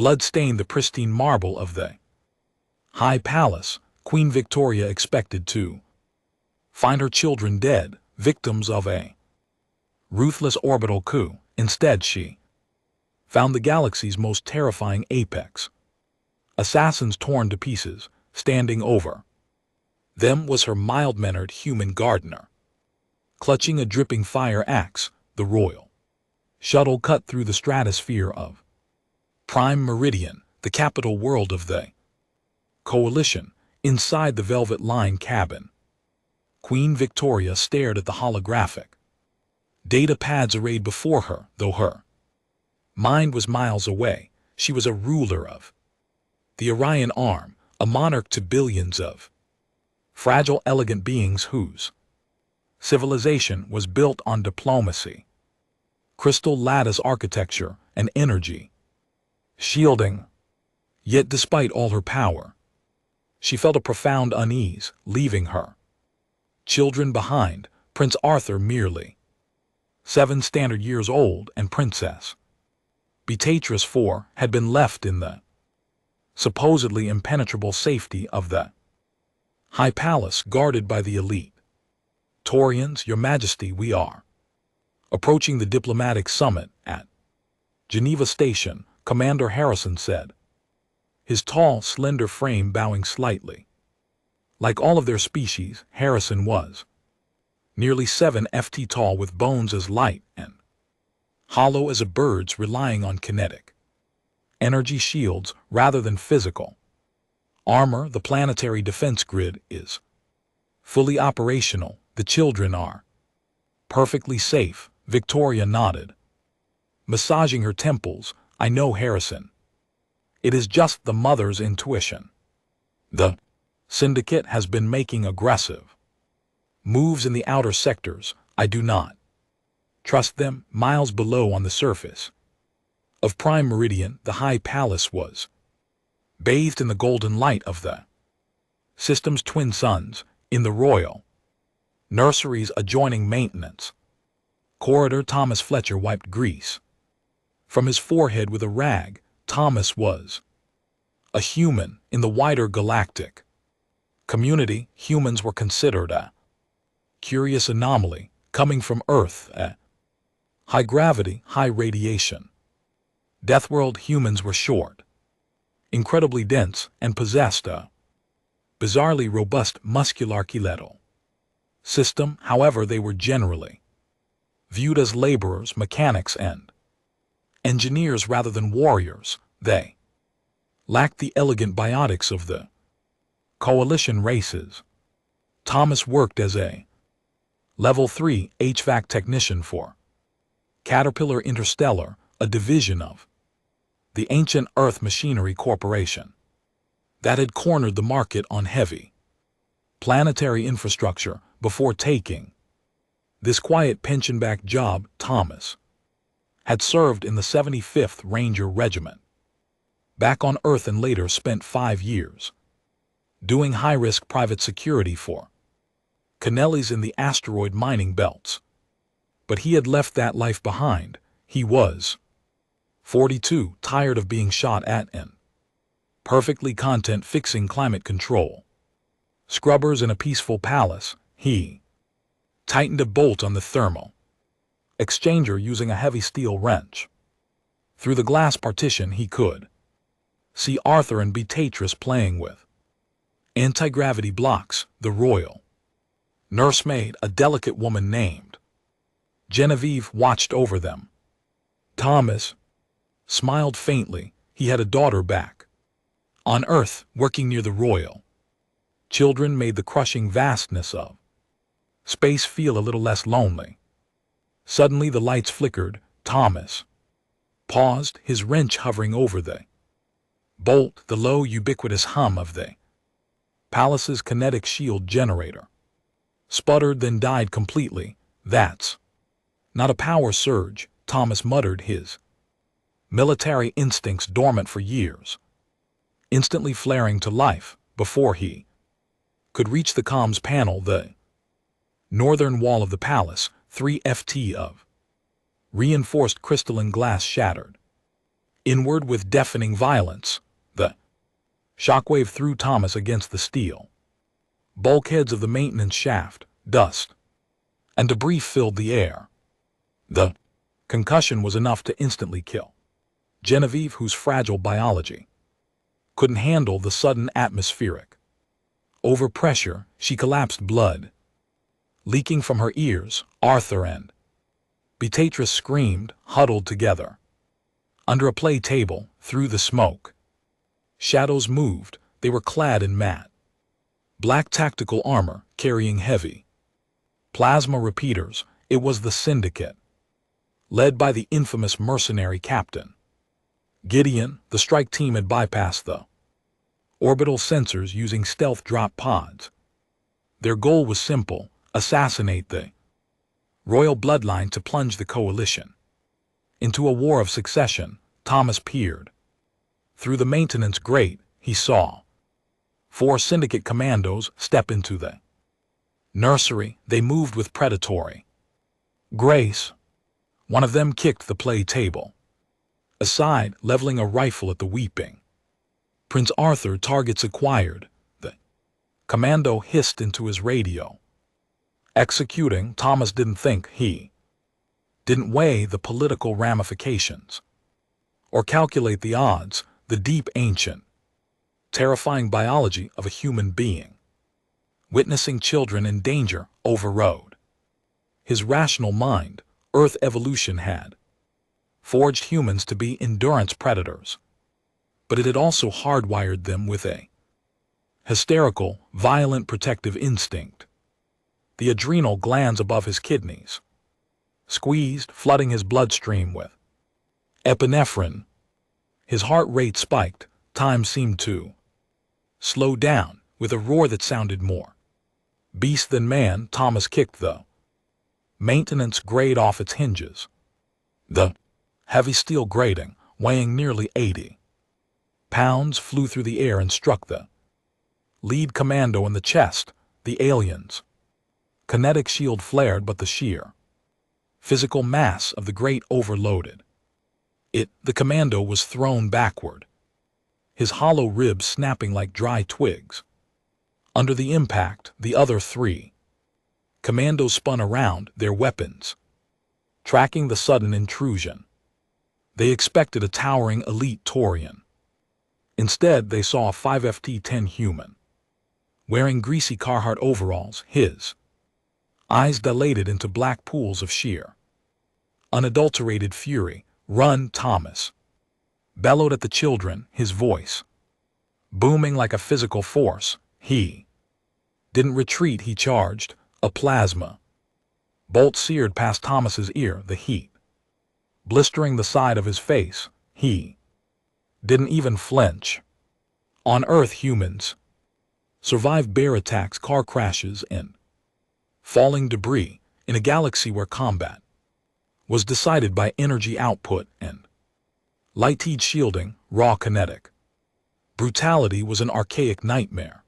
Blood stained the pristine marble of the high palace. Queen Victoria expected to find her children dead, victims of a ruthless orbital coup. Instead, she found the galaxy's most terrifying apex. Assassins torn to pieces, standing over them was her mild-mannered human gardener. Clutching a dripping fire axe, the royal shuttle cut through the stratosphere of Prime Meridian, the capital world of the coalition. Inside the velvet-lined cabin, Queen Victoria stared at the holographic data pads arrayed before her. Though her mind was miles away, she was a ruler of the Orion Arm, a monarch to billions of fragile, elegant beings whose civilization was built on diplomacy, crystal lattice architecture, and energy shielding. Yet despite all her power, she felt a profound unease, leaving her children behind. Prince Arthur, merely 7 standard years old, and Princess Beatrice, 4, had been left in the supposedly impenetrable safety of the High Palace, guarded by the elite. Taurians, Your Majesty, we are approaching the diplomatic summit at Geneva Station, Commander Harrison said, his tall, slender frame bowing slightly. Like all of their species, Harrison was nearly 7 ft tall, with bones as light and hollow as a bird's, relying on kinetic energy shields rather than physical armor. The planetary defense grid is fully operational. The children are perfectly safe. Victoria nodded, massaging her temples. I know, Harrison. It is just the mother's intuition. The Syndicate has been making aggressive moves in the outer sectors. I do not trust them. Miles below, on the surface of Prime Meridian, the High Palace was bathed in the golden light of the system's twin suns. In the royal nurseries adjoining maintenance corridor, Thomas Fletcher wiped grease from his forehead with a rag. Thomas was a human. In the wider galactic community, humans were considered a curious anomaly, coming from Earth at high gravity, high radiation. Deathworld humans were short, incredibly dense, and possessed a bizarrely robust muscular-skeletal system. However, they were generally viewed as laborers, mechanics, and engineers rather than warriors. They lacked the elegant biotics of the coalition races. Thomas worked as a Level 3 HVAC technician for Caterpillar Interstellar, a division of the ancient Earth Machinery Corporation that had cornered the market on heavy planetary infrastructure. Before taking this quiet pension-backed job, Thomas had served in the 75th Ranger Regiment back on Earth, and later spent 5 years doing high-risk private security for Kennelly's in the asteroid mining belts. But he had left that life behind. He was 42, tired of being shot at and perfectly content fixing climate control scrubbers in a peaceful palace. He tightened a bolt on the thermal exchanger using a heavy steel wrench. Through the glass partition he could see Arthur and Beatrice playing with anti-gravity blocks. The royal nursemaid, a delicate woman named Genevieve, watched over them. Thomas smiled faintly. He had a daughter back on Earth, working near the royal children made the crushing vastness of space feel a little less lonely. Suddenly the lights flickered. Thomas paused, his wrench hovering over the bolt. The low, ubiquitous hum of the palace's kinetic shield generator sputtered, then died completely. That's not a power surge, Thomas muttered, his military instincts dormant for years, instantly flaring to life. Before he could reach the comms panel, the northern wall of the palace, 3 ft of reinforced crystalline glass, shattered. Inward with deafening violence, the shockwave threw Thomas against the steel. Bulkheads of the maintenance shaft, dust, and debris filled the air. The concussion was enough to instantly kill Genevieve, whose fragile biology couldn't handle the sudden atmospheric overpressure. She collapsed, blood leaking from her ears. Arthur and Beatrice screamed, huddled together under a play table. Through the smoke, shadows moved. They were clad in matte black tactical armor, carrying heavy plasma repeaters. It was the Syndicate, led by the infamous mercenary Captain Gideon. The strike team had bypassed the orbital sensors using stealth drop pods. Their goal was simple: assassinate the royal bloodline to plunge the coalition into a war of succession. Thomas peered through the maintenance grate. He saw 4 Syndicate commandos step into the nursery. They moved with predatory grace. One of them kicked the play table aside, leveling a rifle at the weeping Prince Arthur. Targets acquired. The commando hissed into his radio. Executing. Thomas didn't think. He didn't weigh the political ramifications or calculate the odds. The deep, ancient, terrifying biology of a human being witnessing children in danger overrode his rational mind. Earth evolution had forged humans to be endurance predators, but it had also hardwired them with a hysterical, violent protective instinct. The adrenal glands above his kidneys squeezed, flooding his bloodstream with epinephrine. His heart rate spiked. Time seemed to slow down. With a roar that sounded more beast than man, Thomas kicked the maintenance grate off its hinges. The heavy steel grating, weighing nearly 80 pounds, flew through the air and struck the lead commando in the chest. The alien's kinetic shield flared, but the sheer physical mass of the grate overloaded it. The commando was thrown backward, his hollow ribs snapping like dry twigs. Under the impact, the other 3 commandos spun around, their weapons tracking the sudden intrusion. They expected a towering elite Taurian. Instead, they saw a 5FT-10 human, wearing greasy Carhartt overalls. His eyes dilated into black pools of sheer, unadulterated fury. Run! Thomas bellowed at the children, his voice booming like a physical force. He didn't retreat, he charged. A plasma bolt seared past Thomas's ear, the heat blistering the side of his face. He didn't even flinch. On Earth, humans survive bear attacks, car crashes, and falling debris. In a galaxy where combat was decided by energy output and light-heat shielding, raw kinetic brutality was an archaic nightmare.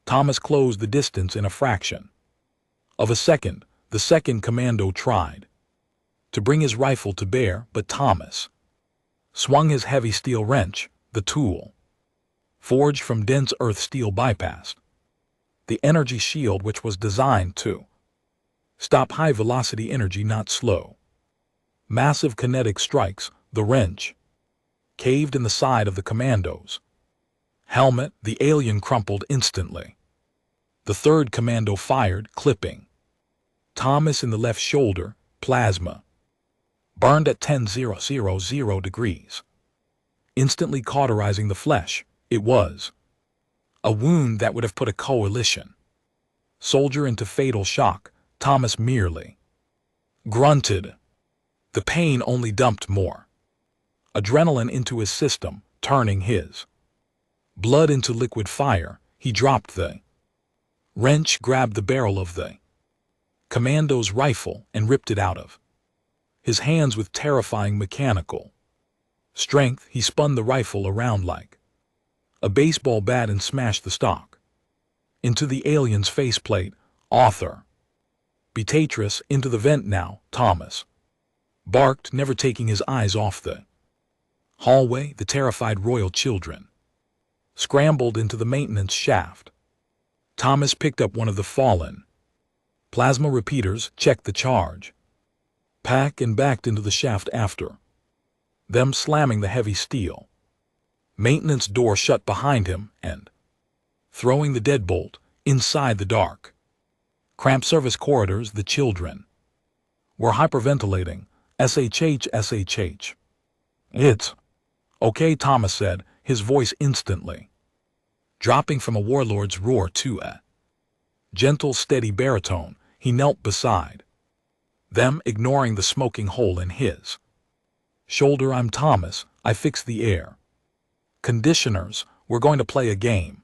Thomas closed the distance in a fraction of a second. The second commando tried to bring his rifle to bear, but Thomas swung his heavy steel wrench. The tool, forged from dense earth steel, bypassed the energy shield, which was designed to stop high-velocity energy, not slow massive kinetic strikes. The wrench caved in the side of the commando's helmet. The alien crumpled instantly. The 3rd commando fired, clipping Thomas in the left shoulder. Plasma burned at 10,000 degrees, instantly cauterizing the flesh. It was a wound that would have put a coalition soldier into fatal shock. Thomas merely grunted. The pain only dumped more adrenaline into his system, turning his blood into liquid fire. He dropped the wrench, grabbed the barrel of the commando's rifle, and ripped it out of his hands with terrifying mechanical strength. He spun the rifle around like a baseball bat and smashed the stock into the alien's faceplate. Arthur, Beatrice, into the vent now! Thomas barked, never taking his eyes off the Hallway, the terrified royal children scrambled into the maintenance shaft. Thomas picked up one of the fallen plasma repeaters, checked the charge, pack and backed into the shaft after them, slamming the heavy steel maintenance door shut behind him and throwing the deadbolt inside the dark, cramped service corridors. The children were hyperventilating. SHH. It's okay, Thomas said, his voice instantly dropping from a warlord's roar to a gentle, steady baritone. He knelt beside them, ignoring the smoking hole in his shoulder. I'm Thomas. I fixed the air conditioners. We're going to play a game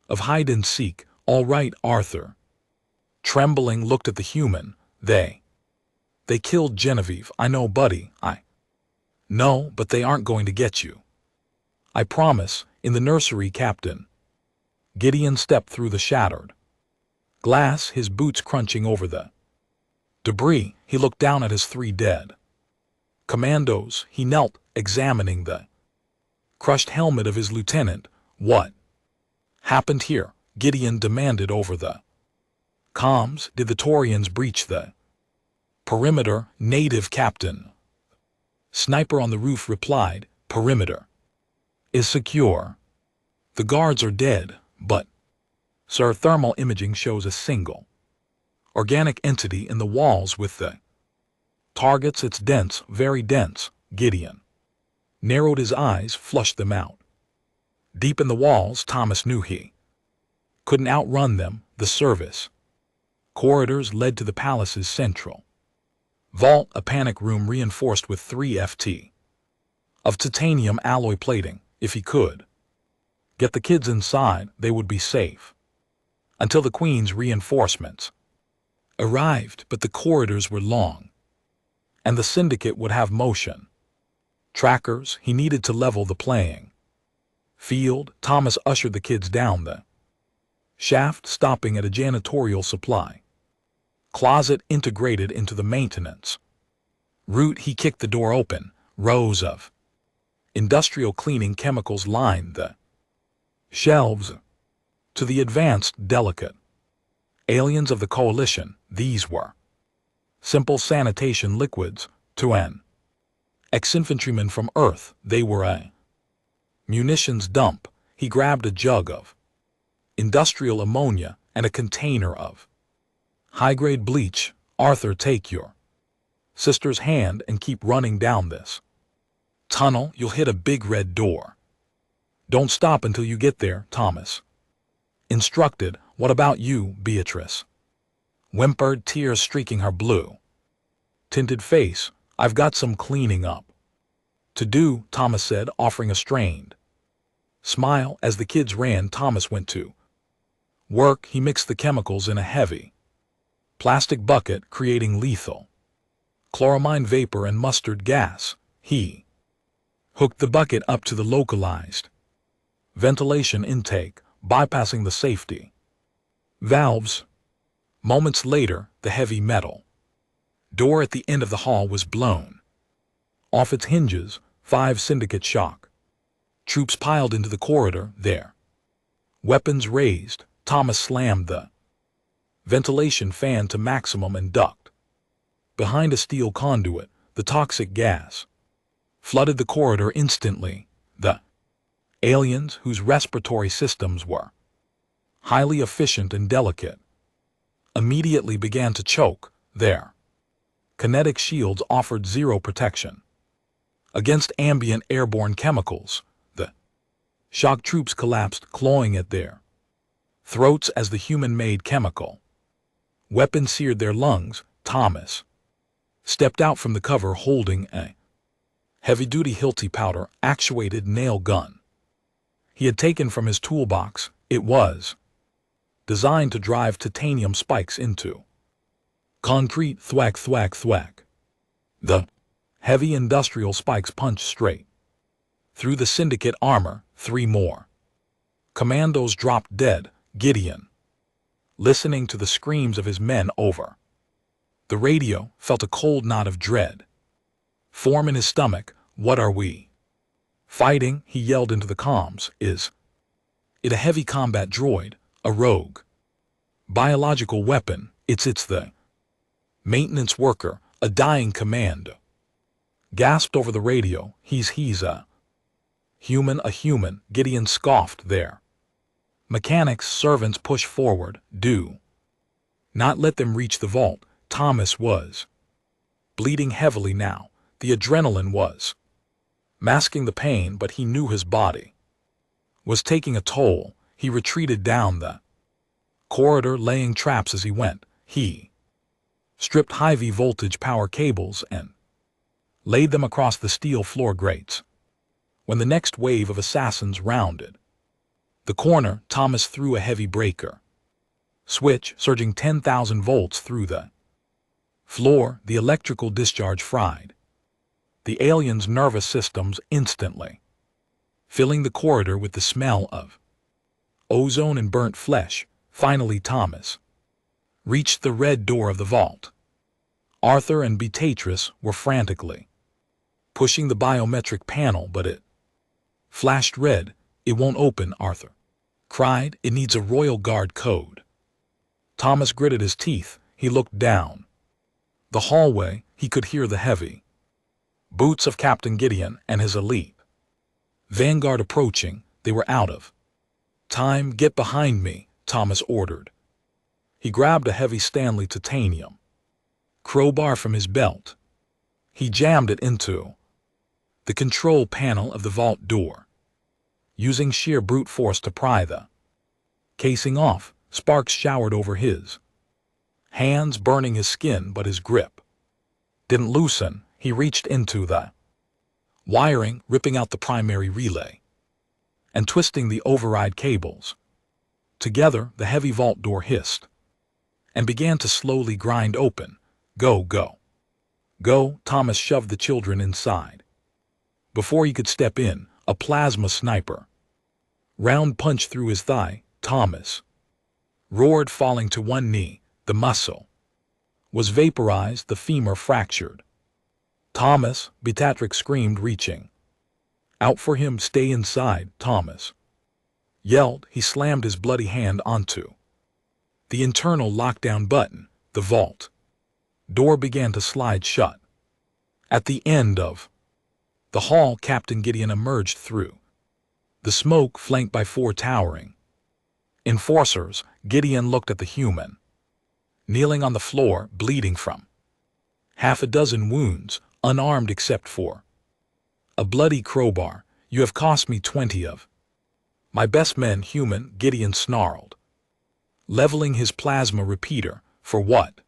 of hide and seek. All right, Arthur, trembling, looked at the human. They killed Genevieve. I know, buddy. I know, but they aren't going to get you. I promise. In the nursery, Captain Gideon stepped through the shattered glass, his boots crunching over the debris. He looked down at his 3 dead commandos. He knelt, examining the crushed helmet of his lieutenant. What happened here? Gideon demanded over the comms. Did the Taurians breach the perimeter? Native captain sniper on the roof replied. Perimeter is secure. The guards are dead, but sir, thermal imaging shows a single organic entity in the walls with the targets. It's dense, very dense. Gideon narrowed his eyes, flushed them out. Deep in the walls. Thomas knew he couldn't outrun them. The service corridors led to the palace's central vault, a panic room reinforced with 3 ft of titanium alloy plating. If he could get the kids inside, they would be safe until the Queen's reinforcements arrived. But the corridors were long, and the Syndicate would have motion trackers. He needed to level the playing field. Thomas ushered the kids down the shaft, stopping at a janitorial supply closet integrated into the maintenance route. He kicked the door open. Rows of industrial cleaning chemicals lined the shelves. To the advanced, delicate aliens of the Coalition, these were simple sanitation liquids. To an ex-infantryman from Earth, they were a munitions dump. He grabbed a jug of industrial ammonia and a container of high-grade bleach. Arthur, take your sister's hand and keep running down this tunnel. You'll hit a big red door. Don't stop until you get there, Thomas instructed. What about you, Beatrice? Whimpered, tears streaking her blue-tinted face. I've got some cleaning up to do, Thomas said, offering a strained smile. As the kids ran, Thomas went to work. He mixed the chemicals in a heavy plastic bucket, creating lethal chloramine vapor and mustard gas. He hooked the bucket up to the localized ventilation intake, bypassing the safety valves. Moments later, the heavy metal door at the end of the hall was blown off its hinges. 5 Syndicate shock troops piled into the corridor, their weapons raised. Thomas slammed the ventilation fan to maximum and ducked behind a steel conduit. The toxic gas flooded the corridor instantly. The aliens, whose respiratory systems were highly efficient and delicate, immediately began to choke. Their kinetic shields offered 0 protection against ambient airborne chemicals. The shock troops collapsed, clawing at their throats as the human-made chemical weapon seared their lungs. Thomas stepped out from the cover holding a heavy-duty Hilti powder-actuated nail gun he had taken from his toolbox. It was designed to drive titanium spikes into concrete. Thwack, thwack, thwack. The heavy industrial spikes punched straight through the Syndicate armor. 3 more commandos dropped dead. Gideon, listening to the screams of his men over the radio, felt a cold knot of dread form in his stomach. What are we Fighting, he yelled into the comms, is it a heavy combat droid, a rogue biological weapon? It's the maintenance worker, a dying commando. Gasped over the radio, he's a human, Gideon scoffed there. Mechanics, servants push forward, do not let them reach the vault. Thomas was bleeding heavily now. The adrenaline was masking the pain, but he knew his body was taking a toll. He retreated down the corridor, laying traps as he went. He stripped high voltage power cables and laid them across the steel floor grates. When the next wave of assassins rounded the corner, Thomas threw a heavy breaker switch, surging 10,000 volts through the floor. The electrical discharge fried the aliens' nervous systems instantly, filling the corridor with the smell of ozone and burnt flesh. Finally, Thomas reached the red door of the vault. Arthur and Beatrice were frantically pushing the biometric panel, but it flashed red. It won't open, Arthur cried. It needs a Royal Guard code. Thomas gritted his teeth. He looked down the hallway. He could hear the heavy boots of Captain Gideon and his elite vanguard approaching. They were out of time. Get behind me, Thomas ordered. He grabbed a heavy Stanley titanium crowbar from his belt. He jammed it into the control panel of the vault door, using sheer brute force to pry the casing off. Sparks showered over his hands, burning his skin, but his grip didn't loosen. He reached into the wiring, ripping out the primary relay and twisting the override cables. Together, the heavy vault door hissed and began to slowly grind open. Go, go, go! Thomas shoved the children inside. Before he could step in, a plasma sniper round punched through his thigh. Thomas roared, falling to one knee. The muscle was vaporized, the femur fractured. Thomas, Beatrix screamed, reaching out for him. Stay inside, Thomas yelled. He slammed his bloody hand onto the internal lockdown button. The vault door began to slide shut. At the end of the hall, Captain Gideon emerged through the smoke, flanked by 4 towering enforcers. Gideon looked at the human kneeling on the floor, bleeding from half a dozen wounds, unarmed except for a bloody crowbar. You have cost me 20 of my best men, human, Gideon snarled, leveling his plasma repeater. For what?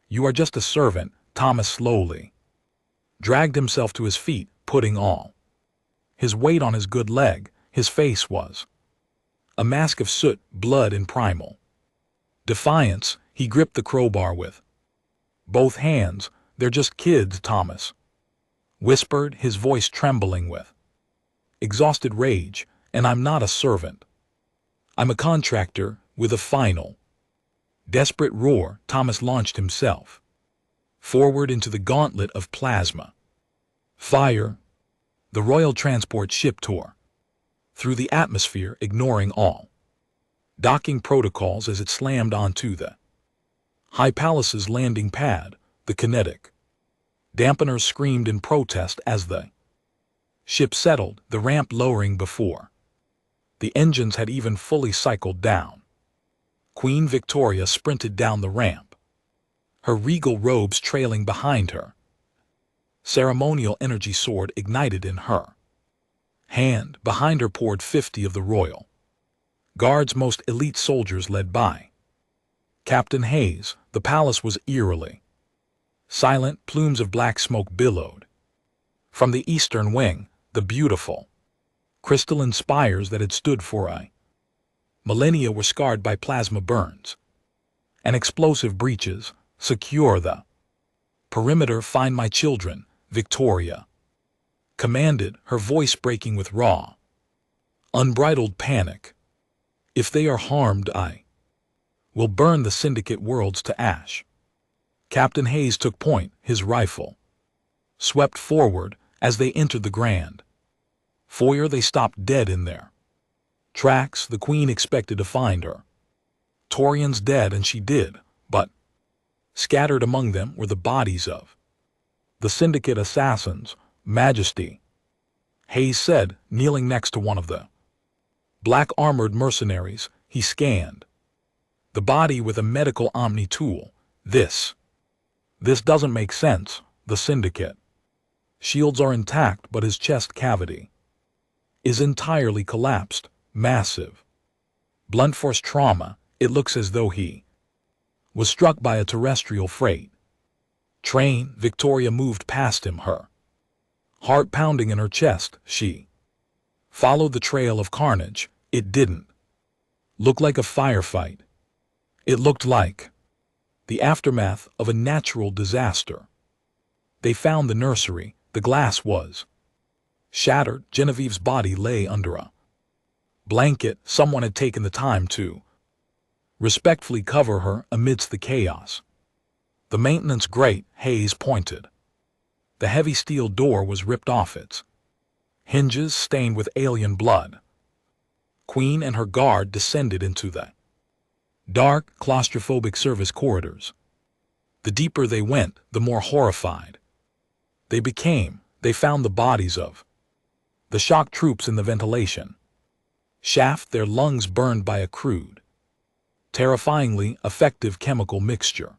You are just a servant. Thomas slowly dragged himself to his feet, putting all his weight on his good leg. His face was a mask of soot, blood, and primal defiance. He gripped the crowbar with both hands. They're just kids, Thomas whispered, his voice trembling with exhausted rage. And I'm not a servant. I'm a contractor. With a final desperate roar, Thomas launched himself forward into the gauntlet of plasma fire. The Royal Transport ship tore through the atmosphere, ignoring all docking protocols as it slammed onto the High Palace's landing pad. The kinetic dampeners screamed in protest as the ship settled, the ramp lowering before the engines had even fully cycled down. Queen Victoria sprinted down the ramp, her regal robes trailing behind her. Ceremonial energy sword ignited in her hand. Behind her poured 50 of the Royal Guard's most elite soldiers, led by Captain Hayes. The palace was eerily silent. Plumes of black smoke billowed from the eastern wing. The beautiful crystalline spires that had stood for a millennia were scarred by plasma burns and explosive breaches. Secure the perimeter. Find my children, Victoria commanded, her voice breaking with raw, unbridled panic. If they are harmed, I will burn the Syndicate worlds to ash. Captain Hayes took point. His rifle swept forward as they entered the grand Foyer, they stopped dead in there. Tracks, the Queen expected to find her. Torian's dead, and she did, but scattered among them were the bodies of the Syndicate assassins, Majesty, Hayes said, kneeling next to one of the black-armored mercenaries. He scanned the body with a medical omni tool. This doesn't make sense. The Syndicate shields are intact, but his chest cavity is entirely collapsed. Massive blunt force trauma. It looks as though he was struck by a terrestrial freight train. Victoria moved past him, her heart pounding in her chest. She followed the trail of carnage. It didn't look like a firefight. It looked like the aftermath of a natural disaster. They found the nursery. The glass was shattered. Genevieve's body lay under a blanket. Someone had taken the time to respectfully cover her amidst the chaos. The maintenance grate, Hayes pointed. The heavy steel door was ripped off its hinges, stained with alien blood. Queen and her guard descended into the dark, claustrophobic service corridors. The deeper they went, the more horrified they became. They found the bodies of the shock troops in the ventilation shaft, their lungs burned by a crude, terrifyingly effective chemical mixture.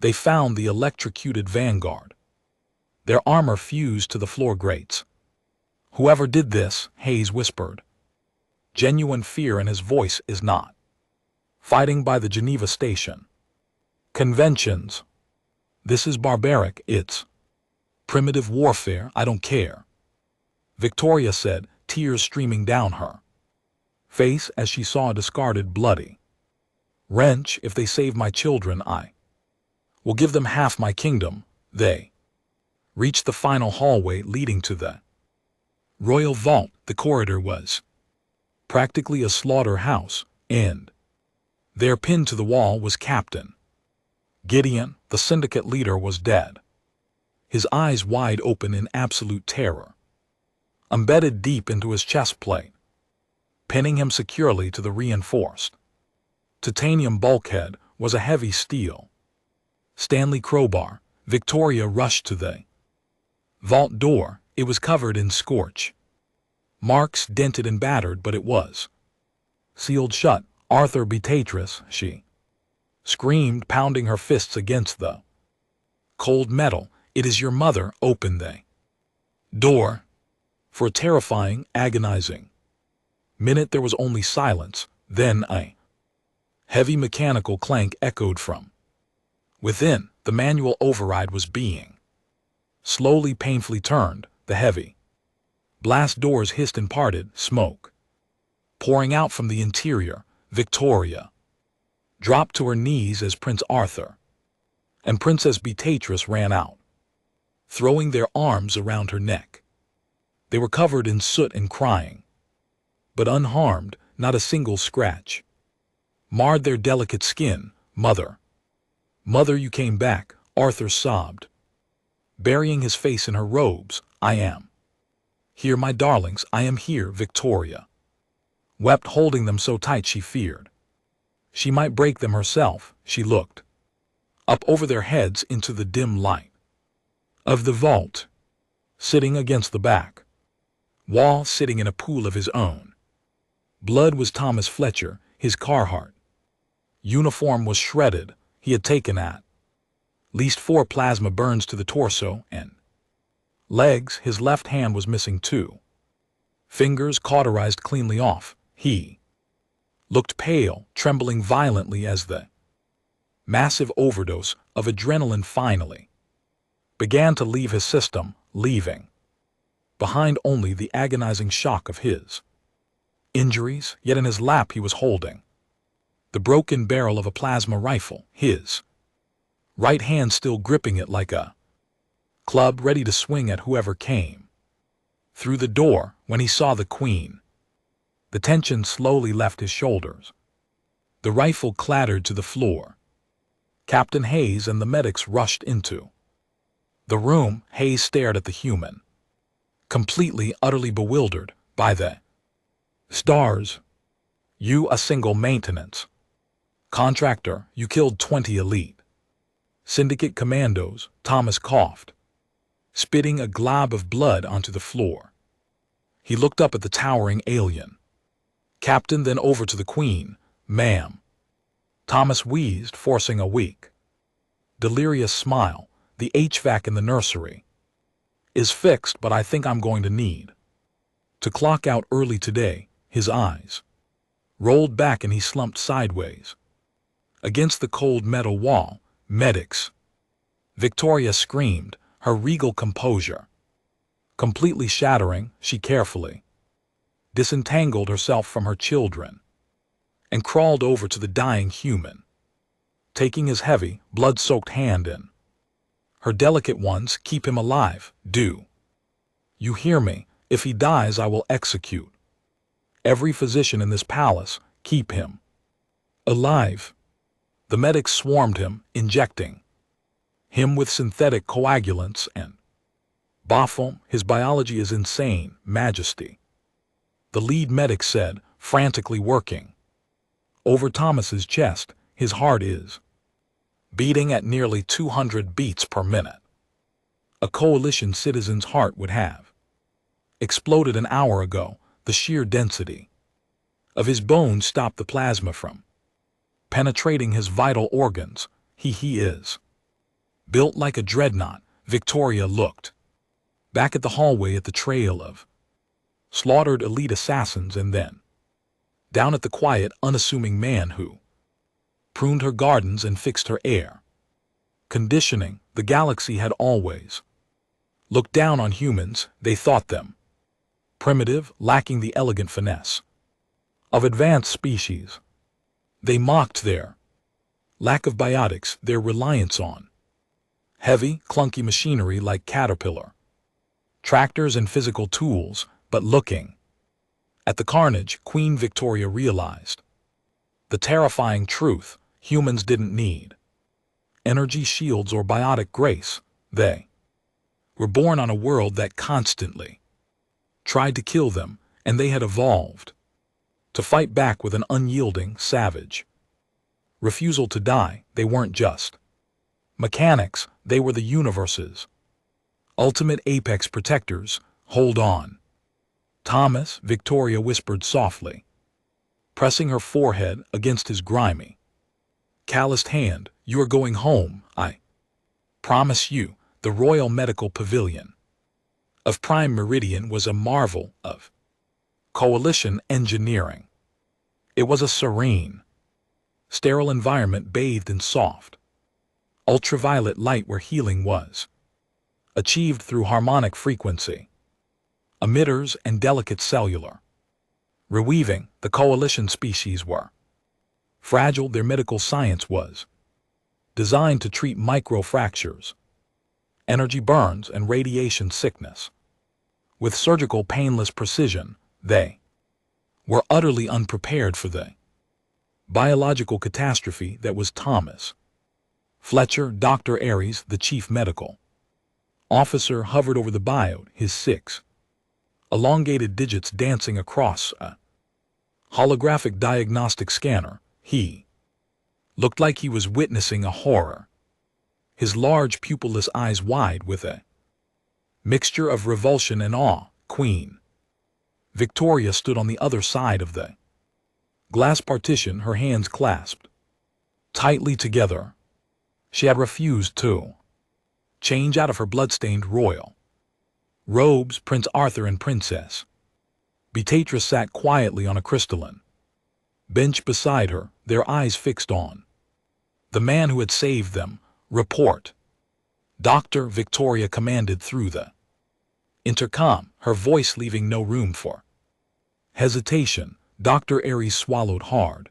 They found the electrocuted vanguard, their armor fused to the floor grates. Whoever did this, Hayes whispered, genuine fear in his voice, is not fighting by the Geneva Station conventions. This is barbaric. It's primitive warfare. I don't care, Victoria said, tears streaming down her face as she saw a discarded bloody wrench. If they save my children, I will give them half my kingdom. They reached the final hallway leading to the royal vault. The corridor was practically a slaughterhouse, and there, pinned to the wall, was Captain Gideon. The Syndicate leader was dead, his eyes wide open in absolute terror. Embedded deep into his chest plate, pinning him securely to the reinforced titanium bulkhead, was a heavy steel Stanley crowbar. Victoria rushed to the vault door. It was covered in scorch marks, dented and battered, but it was sealed shut. Arthur Beatrice, she screamed, pounding her fists against the cold metal. It is your mother. Open the door. For a terrifying, agonizing minute there was only silence. Then a heavy mechanical clank echoed from within. The manual override was being slowly, painfully turned. The heavy blast doors hissed and parted, smoke pouring out from the interior. Victoria dropped to her knees as Prince Arthur and Princess Beatrice ran out, throwing their arms around her neck. They were covered in soot and crying, but unharmed. Not a single scratch marred their delicate skin. Mother, mother, you came back, Arthur sobbed, burying his face in her robes. I am here, my darlings, I am here. Victoria wept, holding them so tight she feared she might break them herself. She looked up over their heads into the dim light of the vault. Sitting against the back wall, sitting in a pool of his own blood, was Thomas Fletcher. His Carhartt uniform was shredded. He had taken at least 4 plasma burns to the torso and legs. His left hand was missing 2 fingers, cauterized cleanly off. He looked pale, trembling violently as the massive overdose of adrenaline finally began to leave his system, leaving behind only the agonizing shock of his injuries. Yet in his lap he was holding the broken barrel of a plasma rifle, his right hand still gripping it like a club, ready to swing at whoever came through the door. When he saw the Queen, the tension slowly left his shoulders. The rifle clattered to the floor. Captain Hayes and the medics rushed into the room. Hayes stared at the human completely, utterly bewildered by the stars. You a single maintenance contractor, you killed 20 elite syndicate commandos, Thomas coughed, spitting a glob of blood onto the floor. He looked up at the towering alien. Captain, then over to the Queen. Ma'am. Thomas wheezed, forcing a weak, delirious smile. The HVAC in the nursery is fixed, but I think I'm going to need to clock out early today. His eyes rolled back and he slumped sideways against the cold metal wall. Medics. Victoria screamed, her regal composure completely shattering. She carefully disentangled herself from her children and crawled over to the dying human, taking his heavy, blood-soaked hand in her delicate ones. Keep him alive, do you hear me? If he dies, I will execute every physician in this palace. Keep him alive. The medics swarmed him, injecting him with synthetic coagulants and Boffum. His biology is insane, Majesty, the lead medic said, frantically working over Thomas's chest. His heart is beating at nearly 200 beats per minute. A coalition citizen's heart would have exploded an hour ago. The sheer density of his bones stopped the plasma from penetrating his vital organs. He is built like a dreadnought. Victoria looked back at the hallway, at the trail of slaughtered elite assassins, and then down at the quiet, unassuming man who pruned her gardens and fixed her air conditioning. The galaxy had always looked down on humans. They thought them primitive, lacking the elegant finesse of advanced species. They mocked their lack of biotics, their reliance on heavy, clunky machinery like Caterpillar tractors and physical tools. But looking at the carnage, Queen Victoria realized the terrifying truth. Humans didn't need energy shields or biotic grace. They were born on a world that constantly tried to kill them, and they had evolved to fight back with an unyielding, savage refusal to die. They weren't just mechanics, they were the universe's ultimate apex protectors. Hold on, Thomas, Victoria whispered softly, pressing her forehead against his grimy, calloused hand. You are going home, I promise you. The Royal Medical Pavilion of Prime Meridian was a marvel of coalition engineering. It was a serene, sterile environment bathed in soft, ultraviolet light where healing was achieved through harmonic frequency emitters and delicate cellular reweaving. The coalition species were fragile. Their medical science was designed to treat microfractures, energy burns, and radiation sickness with surgical painless precision. They were utterly unprepared for the biological catastrophe that was Thomas Fletcher. Dr. Aries, the chief medical officer, hovered over the biode, his 6 elongated digits dancing across a holographic diagnostic scanner. He looked like he was witnessing a horror, his large pupilless eyes wide with a mixture of revulsion and awe. Queen Victoria stood on the other side of the glass partition, her hands clasped tightly together. She had refused to change out of her blood-stained royal robes. Prince Arthur and Princess Beatrice sat quietly on a crystalline bench beside her, their eyes fixed on the man who had saved them. Report, Doctor, Victoria commanded through the intercom, her voice leaving no room for hesitation. Dr. Aries swallowed hard,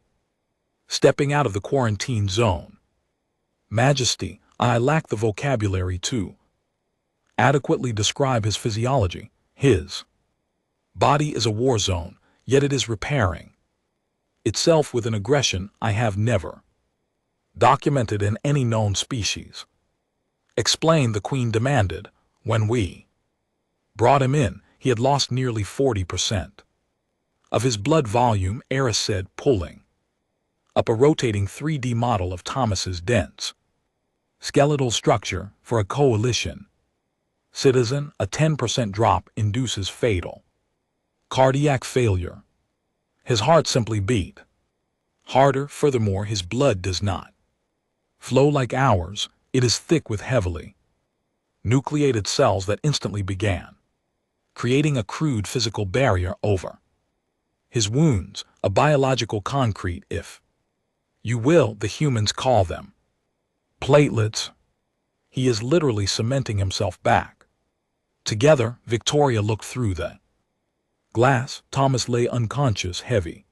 stepping out of the quarantine zone. Majesty, I lack the vocabulary to adequately describe his physiology. His body is a war zone, yet it is repairing itself with an aggression I have never documented in any known species. Explain, the Queen demanded. When we brought him in, he had lost nearly 40% of his blood volume, Eris said, pulling up a rotating 3D model of Thomas's dense skeletal structure for a coalition citizen. A 10% drop induces fatal cardiac failure. His heart simply beat harder. Furthermore, his blood does not flow like ours. It is thick with heavily nucleated cells that instantly began creating a crude physical barrier over his wounds, a biological concrete, if you will. The humans call them platelets. He is literally cementing himself back together. Victoria looked through the glass. Thomas lay unconscious, heavy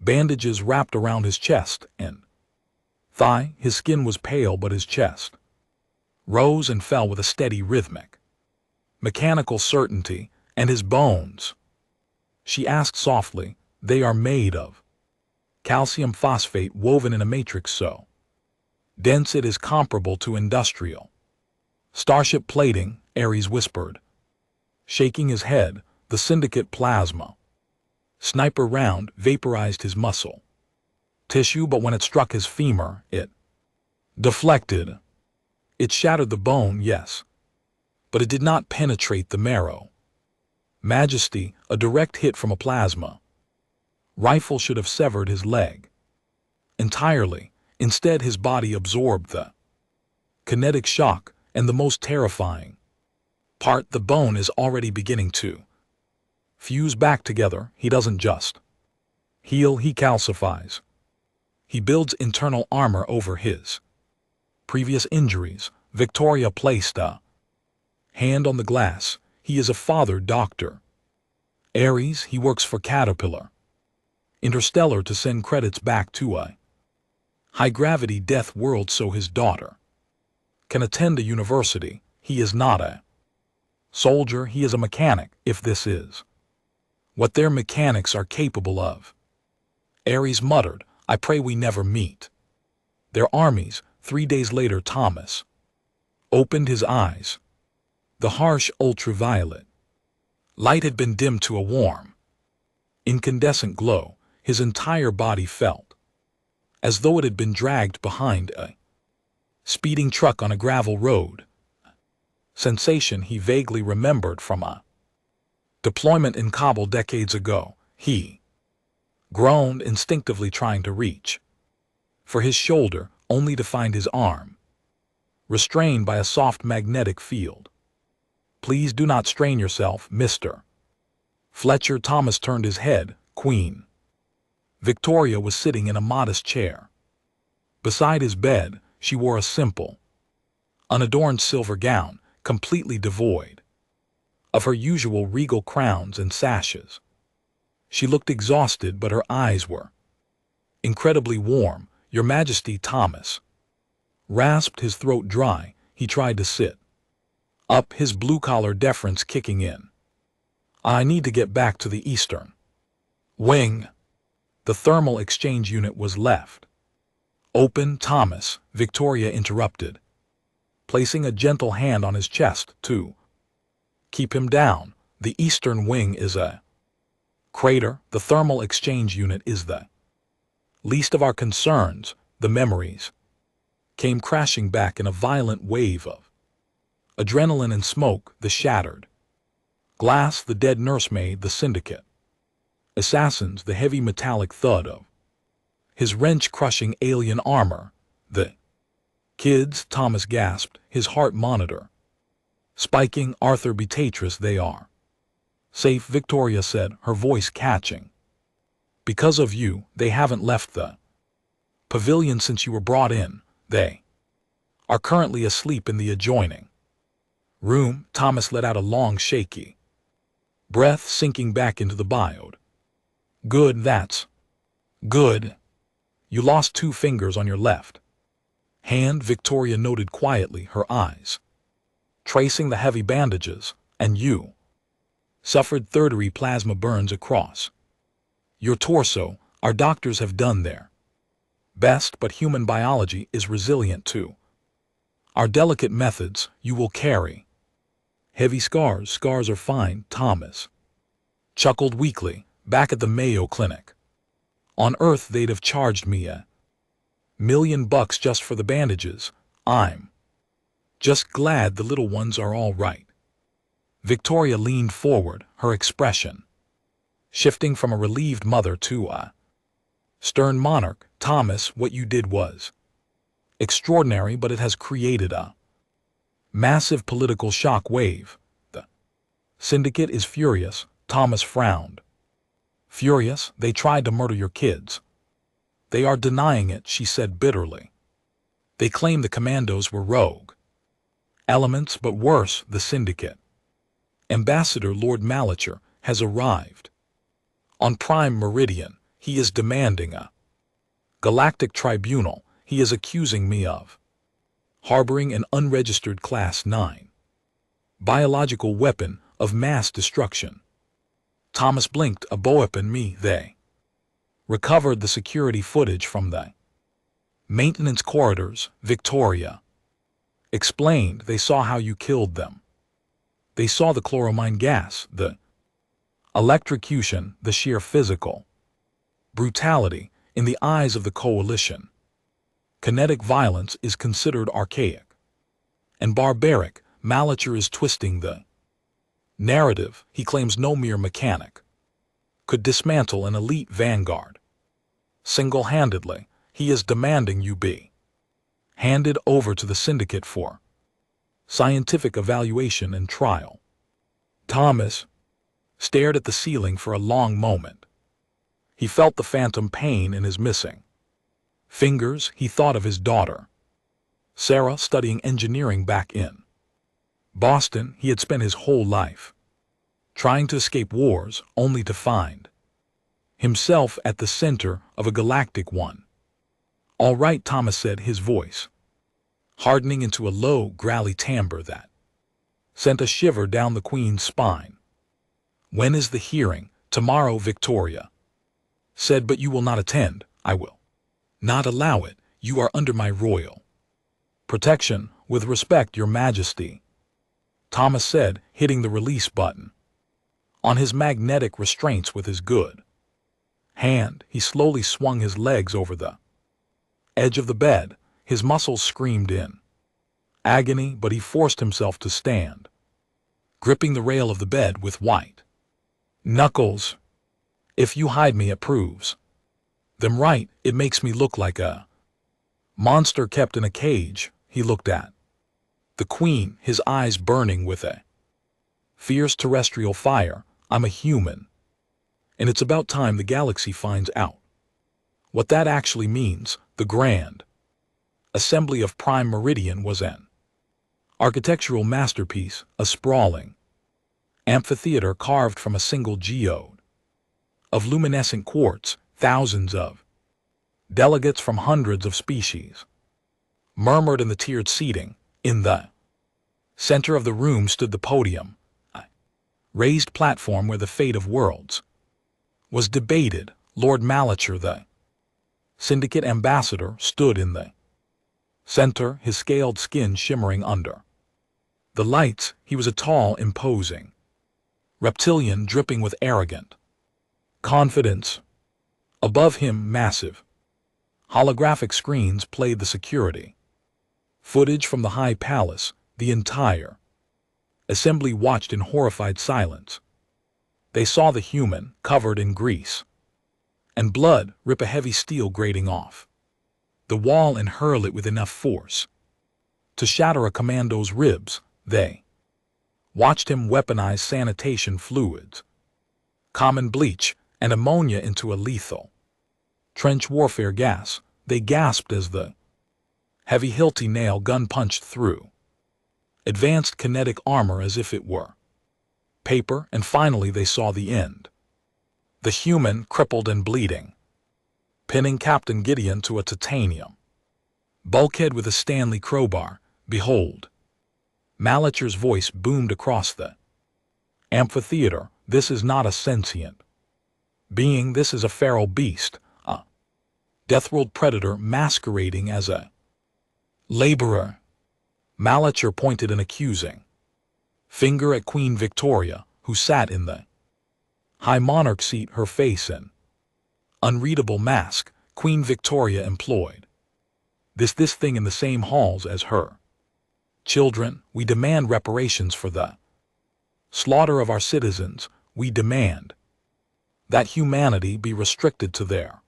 bandages wrapped around his chest and thigh. His skin was pale, but his chest rose and fell with a steady, rhythmic, mechanical certainty. And his bones, she asked softly, they are made of calcium phosphate woven in a matrix so dense it is comparable to industrial starship plating, Ares whispered, shaking his head. The syndicate plasma sniper round vaporized his muscle tissue, but when it struck his femur, it deflected. It shattered the bone, yes, but it did not penetrate the marrow. Majesty, a direct hit from a plasma rifle should have severed his leg entirely. Instead, his body absorbed the kinetic shock, and the most terrifying part, the bone is already beginning to fuse back together. He doesn't just heal, he calcifies. He builds internal armor over his previous injuries. Victoria placed a hand on the glass. He is a father, Dr. Ares. He works for Caterpillar Interstellar to send credits back to a high-gravity death world so his daughter can attend a university. He is not a soldier, he is a mechanic, if this is what their mechanics are capable of. Ares muttered, I pray we never meet their armies. 3 days later, Thomas opened his eyes. The harsh ultraviolet light had been dimmed to a warm, incandescent glow. His entire body felt as though it had been dragged behind a speeding truck on a gravel road. Sensation he vaguely remembered from a deployment in Kabul decades ago. He groaned, instinctively trying to reach for his shoulder, only to find his arm restrained by a soft magnetic field. Please do not strain yourself, Mr. Fletcher. Thomas turned his head. Queen Victoria was sitting in a modest chair beside his bed. She wore a simple, unadorned silver gown, completely devoid of her usual regal crowns and sashes. She looked exhausted, but her eyes were incredibly warm. Your Majesty. Thomas rasped, his throat dry. He tried to sit up, his blue-collar deference kicking in. I need to get back to the Eastern Wing. The thermal exchange unit was left open. Thomas, Victoria interrupted, placing a gentle hand on his chest to keep him down. The Eastern Wing is a crater. The thermal exchange unit is the least of our concerns. The memories came crashing back in a violent wave of adrenaline and smoke. The shattered glass, the dead nursemaid, the syndicate assassins, the heavy metallic thud of his wrench-crushing alien armor. The kids, Thomas gasped, his heart monitor spiking. Arthur Beatrice, they are safe, Victoria said, her voice catching. Because of you, they haven't left the pavilion since you were brought in. They are currently asleep in the adjoining room. Thomas let out a long, shaky breath, sinking back into the biode. Good, that's good. You lost 2 fingers on your left hand, Victoria noted quietly, her eyes tracing the heavy bandages. And you suffered third-degree plasma burns across your torso. Our doctors have done their best, but human biology is resilient too. Our delicate methods. You will carry Heavy scars. Scars are fine, Thomas chuckled weakly, back at the Mayo Clinic. On Earth they'd have charged me $1,000,000 just for the bandages. I'm just glad the little ones are all right. Victoria leaned forward, her expression shifting from a relieved mother to a stern monarch. Thomas, what you did was extraordinary, but it has created a massive political shock wave. The syndicate is furious. Thomas frowned. Furious? They tried to murder your kids. They are denying it, she said bitterly. They claim the commandos were rogue elements, but worse, the syndicate. Ambassador Lord Malachar has arrived. On Prime Meridian, he is demanding a galactic tribunal. He is accusing me of harboring an unregistered Class 9 biological weapon of mass destruction. Thomas blinked. A weapon? Me? They recovered the security footage from the maintenance corridors, Victoria explained. They saw how you killed them. They saw the chloramine gas, the electrocution, the sheer physical brutality in the eyes of the coalition. Kinetic violence is considered archaic and barbaric. Malachar is twisting the narrative. He claims no mere mechanic could dismantle an elite vanguard single-handedly. He is demanding you be handed over to the syndicate for scientific evaluation and trial. Thomas stared at the ceiling for a long moment. He felt the phantom pain in his missing fingers. He thought of his daughter, Sarah, studying engineering back in Boston. He had spent his whole life trying to escape wars, only to find himself at the center of a galactic one. All right, Thomas said, his voice hardening into a low, growly timbre that sent a shiver down the Queen's spine. When is the hearing? Tomorrow, Victoria said, but you will not attend. I will not allow it. You are under my royal protection. With respect, Your Majesty, Thomas said, hitting the release button on his magnetic restraints with his good hand. He slowly swung his legs over the edge of the bed. His muscles screamed in agony, but he forced himself to stand, gripping the rail of the bed with white knuckles. If you hide me, it proves them right. It makes me look like a monster kept in a cage. He looked at the Queen, his eyes burning with a fierce terrestrial fire. I'm a human, and it's about time the galaxy finds out what that actually means. The Grand Assembly of Prime Meridian was an architectural masterpiece, a sprawling amphitheater carved from a single geode of luminescent quartz. Thousands of delegates from hundreds of species murmured in the tiered seating. In the center of the room stood the podium, a raised platform where the fate of worlds was debated. Lord Malachar, the syndicate ambassador, stood in the center, his scaled skin shimmering under the lights. He was a tall, imposing reptilian dripping with arrogant confidence. Above him, massive holographic screens played the security footage from the High Palace. The entire assembly watched in horrified silence. They saw the human, covered in grease and blood, rip a heavy steel grating off the wall and hurl it with enough force to shatter a commando's ribs. They watched him weaponize sanitation fluids, common bleach, and ammonia into a lethal trench warfare gas. They gasped as the heavy hilty nail gun punched through advanced kinetic armor as if it were paper, and finally they saw the end. The human, crippled and bleeding, pinning Captain Gideon to a titanium bulkhead with a Stanley crowbar. Behold, Malachar's voice boomed across the amphitheater. This is not a sentient being. This is a feral beast, a deathworld predator masquerading as a laborer. Malachar pointed an accusing Finger at Queen Victoria, who sat in the high monarch seat, her face in unreadable mask. Queen Victoria employed this thing in the same halls as her children. We demand reparations for the slaughter of our citizens. We demand that humanity be restricted to their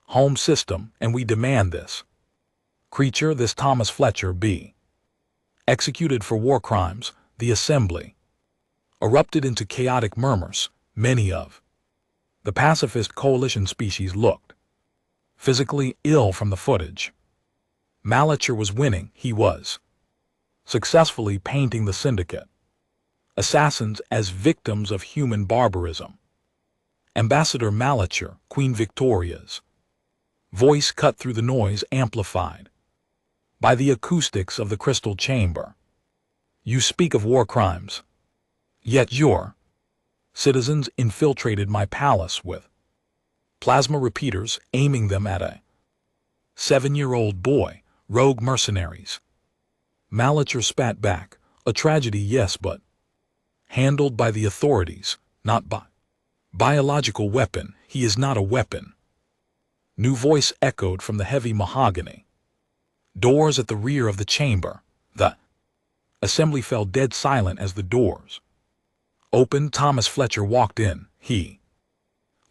home system, and we demand this creature, this Thomas Fletcher, be executed for war crimes. The assembly erupted into chaotic murmurs. Many of the pacifist coalition species looked physically ill from the footage. Malicher was winning. He was successfully painting the syndicate assassins as victims of human barbarism. Ambassador Malicher, Queen Victoria's voice cut through the noise, amplified by the acoustics of the crystal chamber. You speak of war crimes, yet your citizens infiltrated my palace with plasma repeaters, aiming them at a 7-year-old boy. Rogue mercenaries. Malicher spat back. A tragedy, yes, but handled by the authorities, not by biological weapon. He is not a weapon. New voice echoed from the heavy mahogany doors at the rear of the chamber. The assembly fell dead silent as the doors opened. Thomas Fletcher walked in. He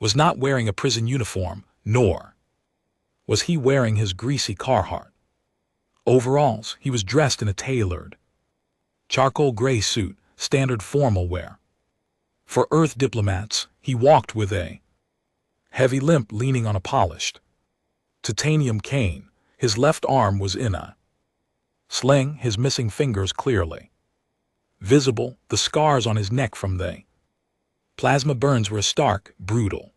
was not wearing a prison uniform, nor was he wearing his greasy Carhartt overalls. He was dressed in a tailored charcoal gray suit, standard formal wear for Earth diplomats. He walked with a heavy limp, leaning on a polished titanium cane. His left arm was in a sling, his missing fingers clearly visible. The scars on his neck from the plasma burns were a stark, brutal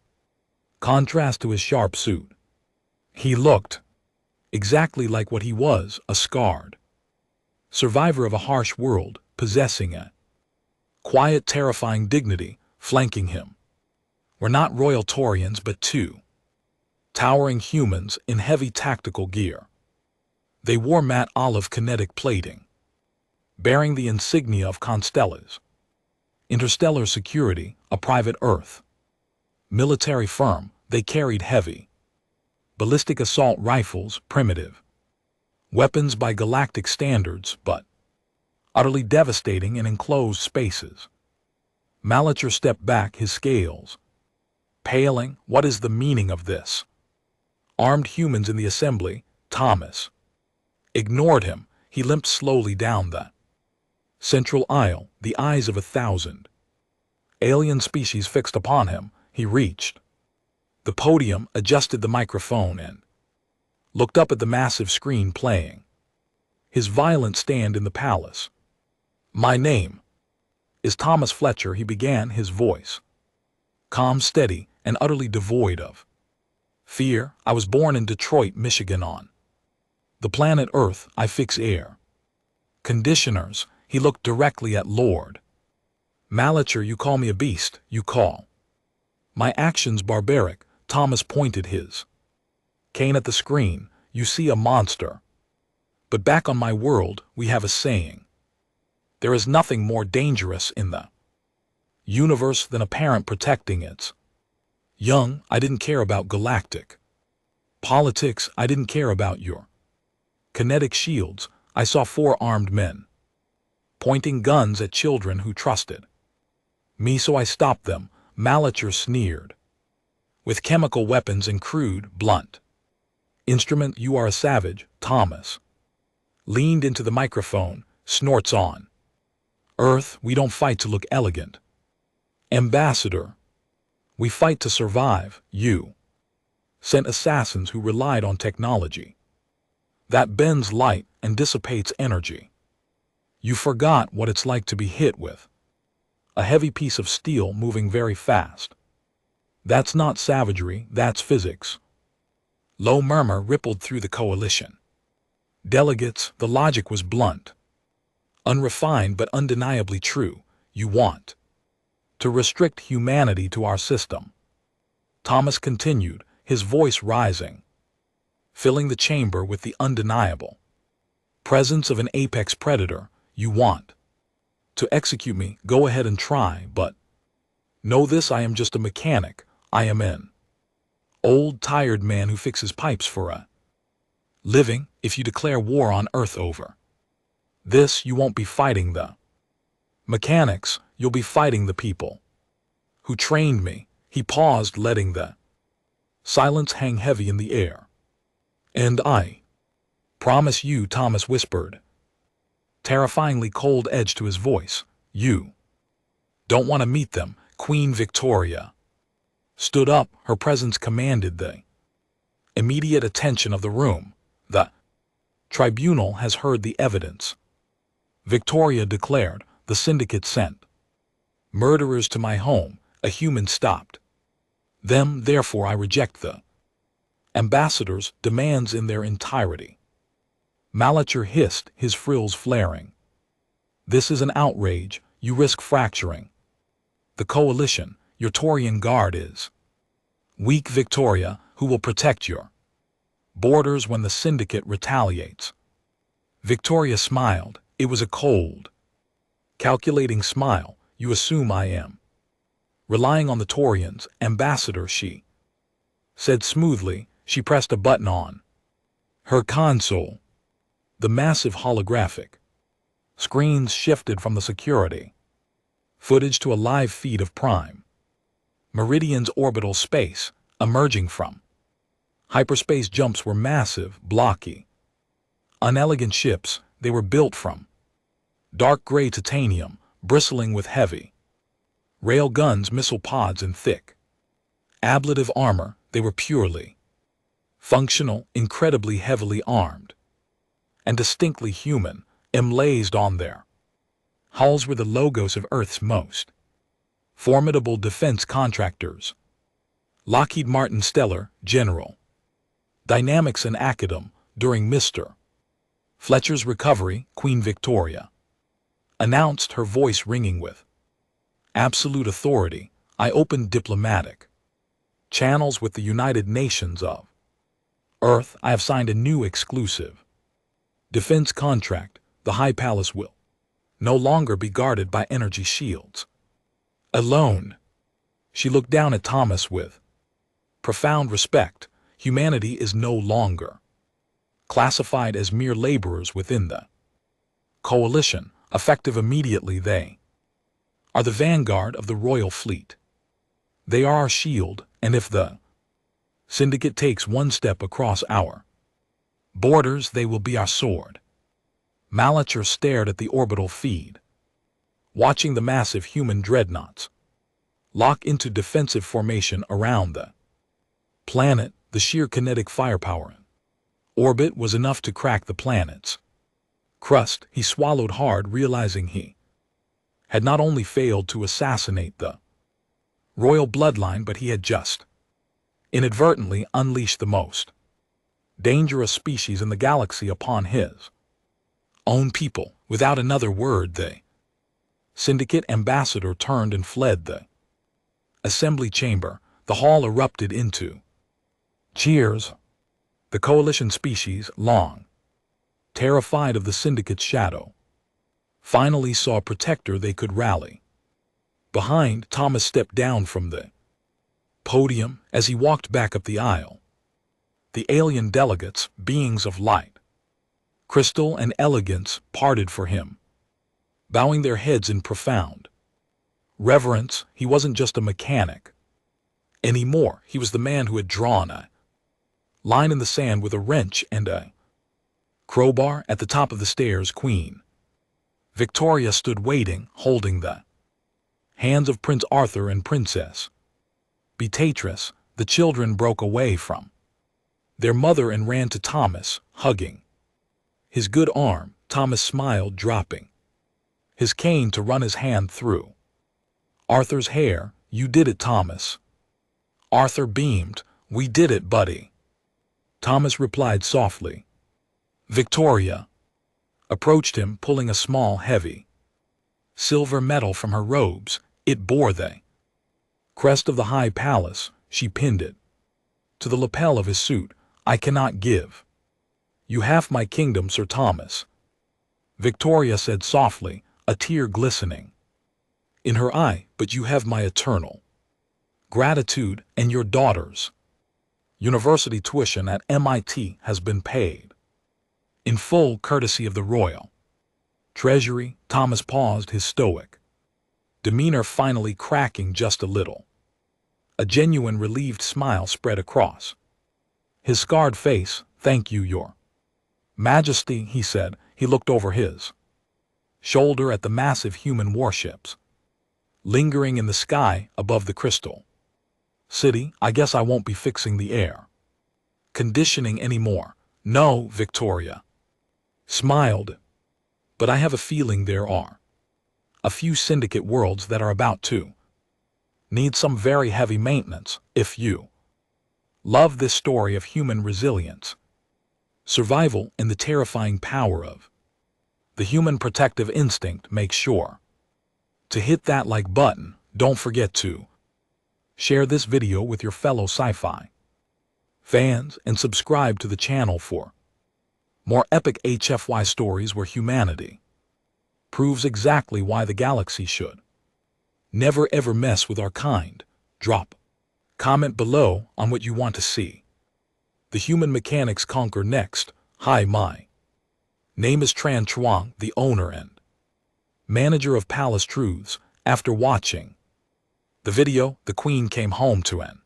contrast to his sharp suit. He looked exactly like what he was, a scarred survivor of a harsh world, possessing a quiet, terrifying dignity. Flanking him were not royal Taurians, but two towering humans in heavy tactical gear. They wore matte olive kinetic plating, bearing the insignia of Constella's Interstellar Security, a private Earth military firm. They carried heavy ballistic assault rifles, primitive weapons by galactic standards, but utterly devastating in enclosed spaces. Malicher stepped back, his scales paling. What is the meaning of this? Armed humans in the assembly. Thomas ignored him. He limped slowly down the central aisle, the eyes of 1,000 alien species fixed upon him. He reached the podium, adjusted the microphone, and looked up at the massive screen playing his violent stand in the palace. My name is Thomas Fletcher, he began, his voice calm, steady, and utterly devoid of fear. I was born in Detroit, Michigan, on the planet Earth. I fix air conditioners. He looked directly at Lord Malicher. You call me a beast. You call my actions barbaric. Thomas pointed his cane at the screen. You see a monster. But back on my world, we have a saying. There is nothing more dangerous in the universe than a parent protecting its young. I didn't care about galactic politics. I didn't care about your kinetic shields. I saw 4 armed men pointing guns at children who trusted me, so I stopped them. Malicher sneered. With chemical weapons and crude, blunt instrument, you are a savage. Thomas leaned into the microphone. Snorts on Earth, we don't fight to look elegant. Ambassador, we fight to survive. You sent assassins who relied on technology that bends light and dissipates energy. You forgot what it's like to be hit with a heavy piece of steel moving very fast. That's not savagery, that's physics. Low murmur rippled through the coalition delegates. The logic was blunt, unrefined, but undeniably true. You want to restrict humanity to our system. Thomas continued, his voice rising, filling the chamber with the undeniable presence of an apex predator. You want To execute me, go ahead and try, but know this, I am just a mechanic. I am an old, tired man who fixes pipes for a living. If you declare war on Earth over this, you won't be fighting the mechanics, you'll be fighting the people who trained me. He paused, letting the silence hang heavy in the air. And I promise you, Thomas whispered, terrifyingly cold edge to his voice, you don't want to meet them. Queen Victoria stood up. Her presence commanded the immediate attention of the room. The tribunal has heard the evidence, Victoria declared. The syndicate sent murderers to my home. A human stopped them, therefore I reject the ambassador's demands in their entirety. Malachar hissed, his frills flaring. This is an outrage. You risk fracturing the coalition. Your Taurian guard is weak. Victoria, who will protect your borders when the syndicate retaliates? Victoria smiled. It was a cold, calculating smile. You assume I am relying on the Taurians, Ambassador, she said smoothly. She pressed a button on her console. The massive holographic screens shifted from the security footage to a live feed of Prime Meridian's orbital space. Emerging from hyperspace jumps were massive, blocky, unelegant ships. They were built from dark gray titanium, bristling with heavy rail guns, missile pods, and thick ablative armor. They were purely functional, incredibly heavily armed, and distinctly human. Emblazoned on their hulls were the logos of Earth's most formidable defense contractors: Lockheed Martin, Stellar, General Dynamics, and Academ. During Mr. Fletcher's recovery, Queen Victoria announced, her voice ringing with absolute authority, I opened diplomatic channels with the United Nations of Earth. I have signed a new exclusive defense contract. The High Palace will no longer be guarded by energy shields alone. She looked down at Thomas with profound respect. Humanity is no longer classified as mere laborers within the coalition. Effective immediately, they are the vanguard of the royal fleet. They are our shield, and if the syndicate takes one step across our borders, they will be our sword. Malachar stared at the orbital feed, watching the massive human dreadnoughts lock into defensive formation around the planet. The sheer kinetic firepower in orbit was enough to crack the planet's crust. He swallowed hard, realizing he had not only failed to assassinate the royal bloodline, but he had just inadvertently unleashed the most dangerous species in the galaxy upon his own people. Without another word, the syndicate ambassador turned and fled the assembly chamber. The hall erupted into cheers. The coalition species, long terrified of the syndicate's shadow, finally saw a protector they could rally behind. Thomas stepped down from the podium. As he walked back up the aisle, the alien delegates, beings of light, crystal, and elegance, parted for him, bowing their heads in profound reverence. He wasn't just a mechanic anymore. He was the man who had drawn a line in the sand with a wrench and a crowbar. At the top of the stairs, Queen Victoria stood waiting, holding the hands of Prince Arthur and Princess Beatrice. The children broke away from their mother and ran to Thomas, hugging his good arm. Thomas smiled, dropping his cane to run his hand through Arthur's hair. You did it, Thomas. Arthur beamed. We did it, buddy. Thomas replied softly. Victoria approached him, pulling a small, heavy silver medal from her robes. It bore the crest of the High Palace. She pinned it to the lapel of his suit. I cannot give you half my kingdom, Sir Thomas, Victoria said softly. a tear glistening in her eye, but you have my eternal gratitude and your daughter's university tuition at MIT has been paid in full courtesy of the Royal Treasury. Thomas paused, his stoic demeanor finally cracking just a little. A genuine relieved smile spread across his scarred face. Thank you, Your Majesty, he said. He looked over his shoulder at the massive human warships lingering in the sky above the crystal city. I guess I won't be fixing the air conditioning anymore. No, Victoria smiled. But I have a feeling there are a few syndicate worlds that are about to need some very heavy maintenance. If you love this story of human resilience, survival, and the terrifying power of the human protective instinct, make sure to hit that like button. Don't forget to share this video with your fellow sci-fi fans and subscribe to the channel for more epic HFY stories where humanity proves exactly why the galaxy should never ever mess with our kind. Drop comment below on what you want to see the human mechanics conquer next. Hi, my name is Tran Chuang, the owner and manager of Palace Truths. After watching the video, the Queen came home to an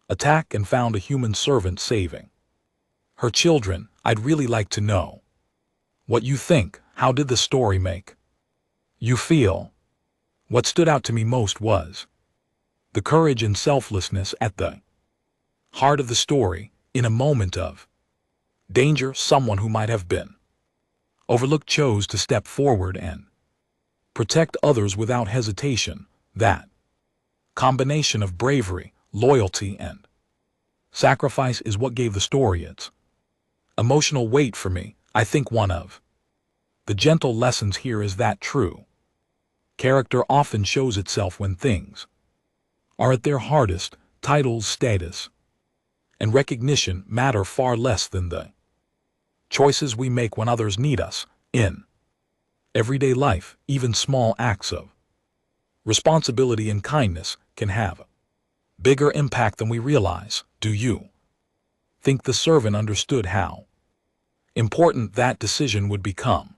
attack and found a human servant saving her children. I'd really like to know what you think. How did the story make you feel? What stood out to me most was the courage and selflessness at the heart of the story. In a moment of danger, someone who might have been overlooked chose to step forward and protect others without hesitation. That combination of bravery, loyalty, and sacrifice is what gave the story its emotional weight for me. I think one of the gentle lessons here is that true character often shows itself when things are at their hardest. Titles, status, and recognition matter far less than the choices we make when others need us. In everyday life, even small acts of responsibility and kindness can have a bigger impact than we realize. Do you think the servant understood how important that decision would become?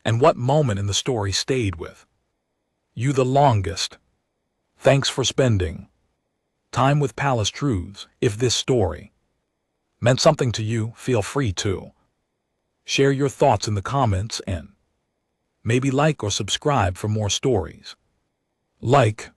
And what moment in the story stayed with you the longest? Thanks for spending time with Palace Truths. If this story meant something to you, feel free to share your thoughts in the comments and maybe like or subscribe for more stories like